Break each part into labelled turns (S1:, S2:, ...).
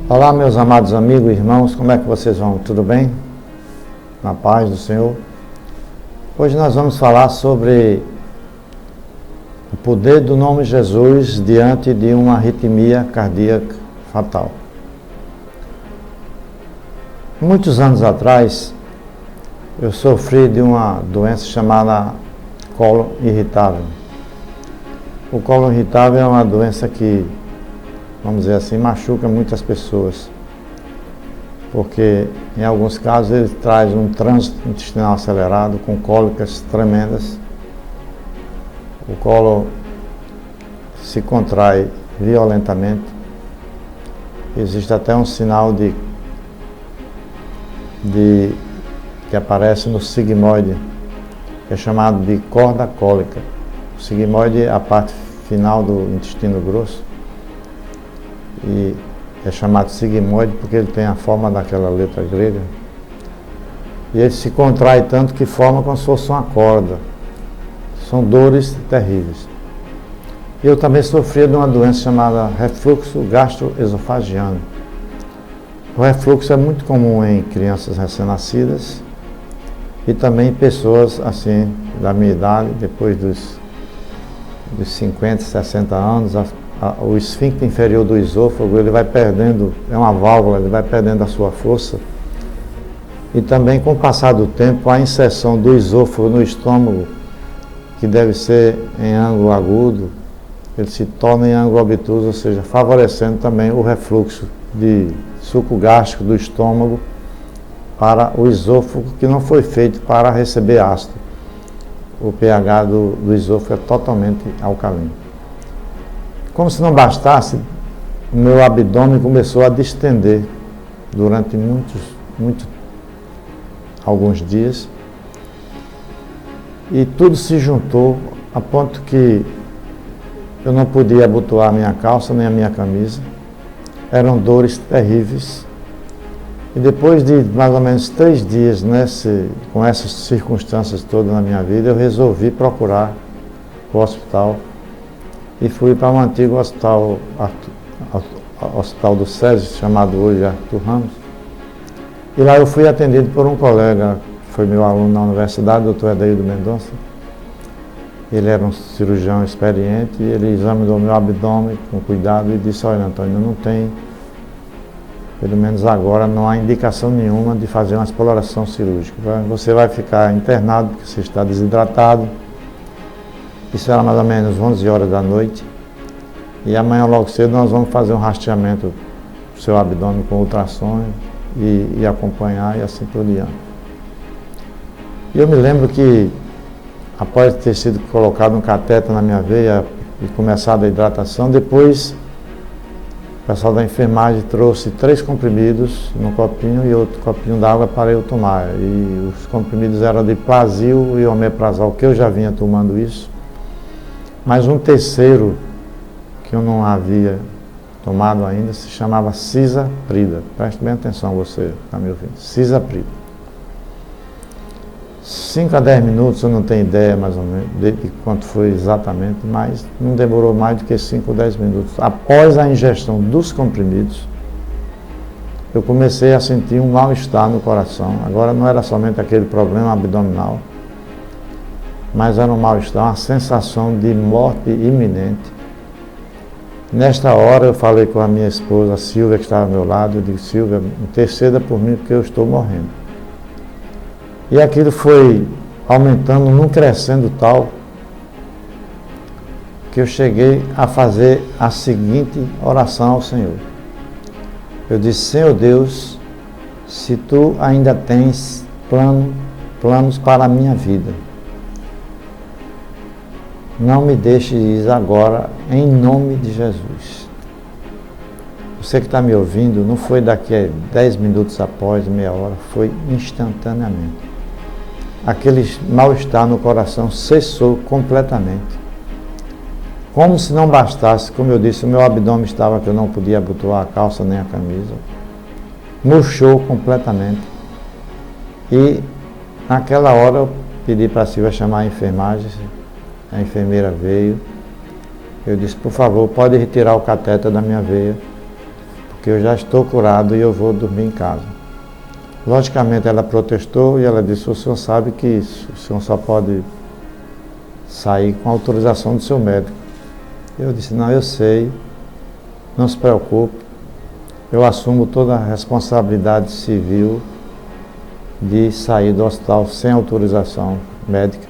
S1: Olá, meus amados amigos e irmãos, como é que vocês vão? Tudo bem? Na paz do Senhor? Hoje nós vamos falar sobre o poder do nome Jesus diante de uma arritmia cardíaca fatal. Muitos anos atrás, eu sofri de uma doença chamada colo irritável. O colo irritável é uma doença que, vamos dizer assim, machuca muitas pessoas, porque em alguns casos ele traz um trânsito intestinal acelerado, com cólicas tremendas. O colo se contrai violentamente. Existe até um sinal que aparece no sigmoide, que é chamado de corda cólica. O sigmoide é a parte final do intestino grosso e é chamado sigmoide porque ele tem a forma daquela letra grega. E ele se contrai tanto que forma como se fosse uma corda. São dores terríveis. Eu também sofria de uma doença chamada refluxo gastroesofagiano. O refluxo é muito comum em crianças recém-nascidas e também em pessoas assim da minha idade, depois dos 50, 60 anos, o esfíncter inferior do esôfago, ele vai perdendo, é uma válvula, ele vai perdendo a sua força. E também com o passar do tempo, a inserção do esôfago no estômago, que deve ser em ângulo agudo, ele se torna em ângulo obtuso, ou seja, favorecendo também o refluxo de suco gástrico do estômago para o esôfago, que não foi feito para receber ácido. O pH do esôfago é totalmente alcalino. Como se não bastasse, o meu abdômen começou a distender durante alguns dias, e tudo se juntou a ponto que eu não podia abotoar a minha calça nem a minha camisa. Eram dores terríveis. E depois de mais ou menos 3 dias com essas circunstâncias todas na minha vida, eu resolvi procurar o hospital e fui para um antigo hospital do SESI, chamado hoje Arthur Ramos. E lá eu fui atendido por um colega, que foi meu aluno na universidade, o Dr. Edeildo Mendonça. Ele era um cirurgião experiente e ele examinou meu abdômen com cuidado e disse: olha, Antônio, não tem, pelo menos agora, não há indicação nenhuma de fazer uma exploração cirúrgica. Você vai ficar internado porque você está desidratado. Isso era mais ou menos 11 horas da noite. E amanhã logo cedo nós vamos fazer um rastreamento do seu abdômen com ultrassom e acompanhar e assim por diante. E eu me lembro que, após ter sido colocado um cateter na minha veia e começado a hidratação, depois o pessoal da enfermagem trouxe 3 comprimidos num copinho e outro copinho d'água para eu tomar. E os comprimidos eram de Plasil e Omeprazol, que eu já vinha tomando isso. Mas um terceiro, que eu não havia tomado ainda, se chamava Cisaprida. Preste bem atenção, você está me ouvindo. Cisaprida. 5 a 10 minutos, eu não tenho ideia mais ou menos de quanto foi exatamente, mas não demorou mais do que 5 ou 10 minutos. Após a ingestão dos comprimidos, eu comecei a sentir um mal-estar no coração. Agora não era somente aquele problema abdominal, mas era um mal-estar, uma sensação de morte iminente. Nesta hora eu falei com a minha esposa, a Silvia, que estava ao meu lado. Eu disse: Silvia, interceda por mim porque eu estou morrendo. E aquilo foi aumentando, num crescendo tal, que eu cheguei a fazer a seguinte oração ao Senhor. Eu disse: Senhor Deus, se Tu ainda tens planos para a minha vida, não me deixes ir agora, em nome de Jesus. Você que está me ouvindo, não foi daqui a 10 minutos após, meia hora, foi instantaneamente. Aquele mal-estar no coração cessou completamente. Como se não bastasse, como eu disse, o meu abdômen estava que eu não podia abotoar a calça nem a camisa. Murchou completamente. E naquela hora eu pedi para a Silvia chamar a enfermagem. A enfermeira veio. Eu disse: por favor, pode retirar o catéter da minha veia, porque eu já estou curado e eu vou dormir em casa. Logicamente ela protestou e ela disse, o senhor sabe que isso, o senhor só pode sair com a autorização do seu médico. Eu disse, não, eu sei, não se preocupe, eu assumo toda a responsabilidade civil de sair do hospital sem autorização médica.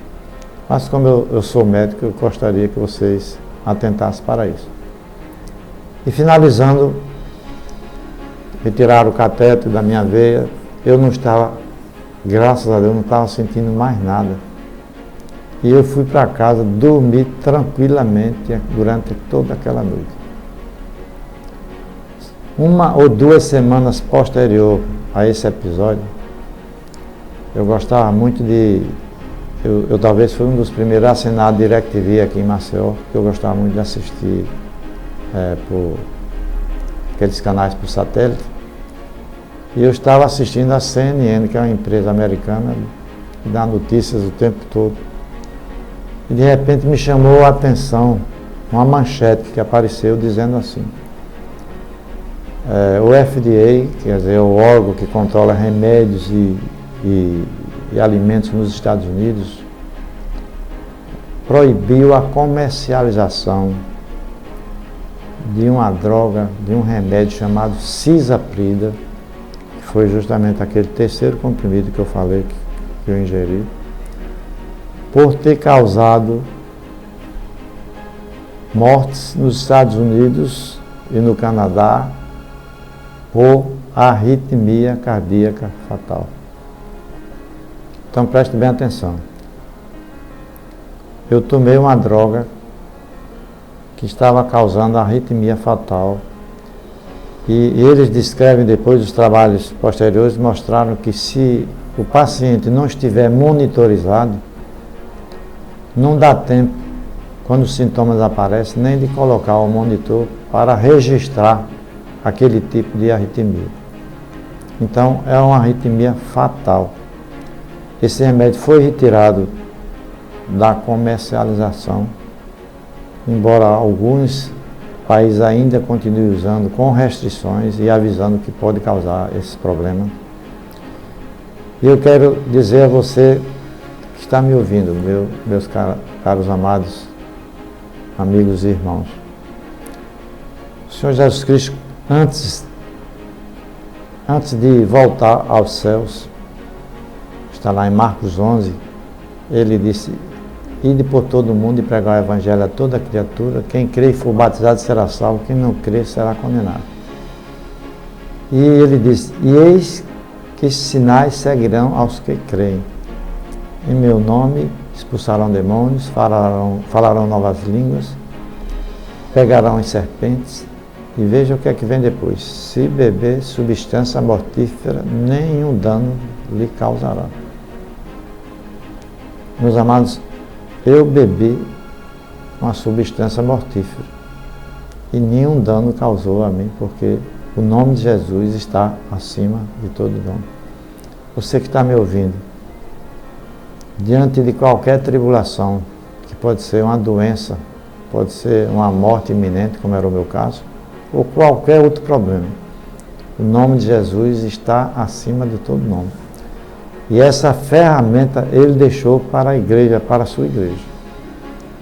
S1: Mas como eu sou médico, eu gostaria que vocês atentassem para isso. E finalizando, retiraram o catéter da minha veia, eu não estava, graças a Deus, não estava sentindo mais nada. E eu fui para casa dormir tranquilamente durante toda aquela noite. 1 ou 2 semanas posterior a esse episódio, eu gostava muito de... Eu talvez fui um dos primeiros a assinar a DirecTV aqui em Maceió, porque eu gostava muito de assistir por aqueles canais por satélite. E eu estava assistindo a CNN, que é uma empresa americana, que dá notícias o tempo todo. E de repente me chamou a atenção uma manchete que apareceu dizendo assim: o FDA, quer dizer, o órgão que controla remédios e alimentos nos Estados Unidos, proibiu a comercialização de uma droga, de um remédio chamado Cisaprida, que foi justamente aquele terceiro comprimido que eu falei que eu ingeri, por ter causado mortes nos Estados Unidos e no Canadá por arritmia cardíaca fatal. Então preste bem atenção. Eu tomei uma droga que estava causando arritmia fatal e eles descrevem depois, os trabalhos posteriores mostraram que se o paciente não estiver monitorizado, não dá tempo, quando os sintomas aparecem, nem de colocar o monitor para registrar aquele tipo de arritmia. Então, é uma arritmia fatal. Esse remédio foi retirado da comercialização, embora alguns países ainda continuem usando com restrições e avisando que pode causar esse problema. E eu quero dizer a você que está me ouvindo, meus caros amados amigos e irmãos, o Senhor Jesus Cristo, antes de voltar aos céus, está lá em Marcos 11, ele disse: ide por todo mundo e pregar o evangelho a toda criatura, quem crê e for batizado será salvo, quem não crê será condenado. E ele disse: e eis que sinais seguirão aos que creem. Em meu nome expulsarão demônios, falarão novas línguas, pegarão em serpentes, e veja o que é que vem depois: se beber substância mortífera, nenhum dano lhe causará. Meus amados, eu bebi uma substância mortífera e nenhum dano causou a mim, porque o nome de Jesus está acima de todo nome. Você que está me ouvindo, diante de qualquer tribulação, que pode ser uma doença, pode ser uma morte iminente, como era o meu caso, ou qualquer outro problema, o nome de Jesus está acima de todo nome. E essa ferramenta ele deixou para a igreja, para a sua igreja.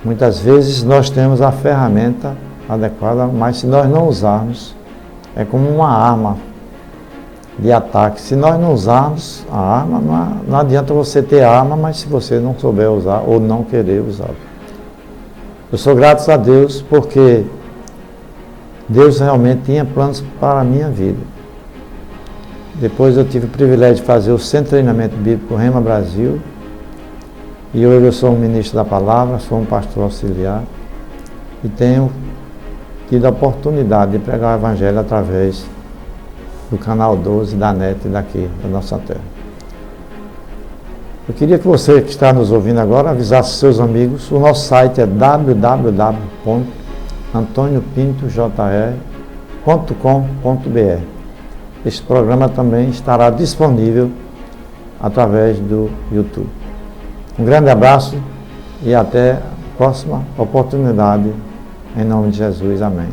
S1: Muitas vezes nós temos a ferramenta adequada, mas se nós não usarmos, é como uma arma de ataque. Se nós não usarmos a arma, não adianta você ter a arma, mas se você não souber usar ou não querer usá-la. Eu sou grato a Deus porque Deus realmente tinha planos para a minha vida. Depois eu tive o privilégio de fazer o Centro de Treinamento Bíblico Rema Brasil. E hoje eu sou um ministro da palavra, sou um pastor auxiliar e tenho tido a oportunidade de pregar o evangelho através do canal 12 da NET daqui, da nossa terra. Eu queria que você que está nos ouvindo agora avisasse seus amigos. O nosso site é www.antoniopintojr.com.br. Este programa também estará disponível através do YouTube. Um grande abraço e até a próxima oportunidade, em nome de Jesus. Amém.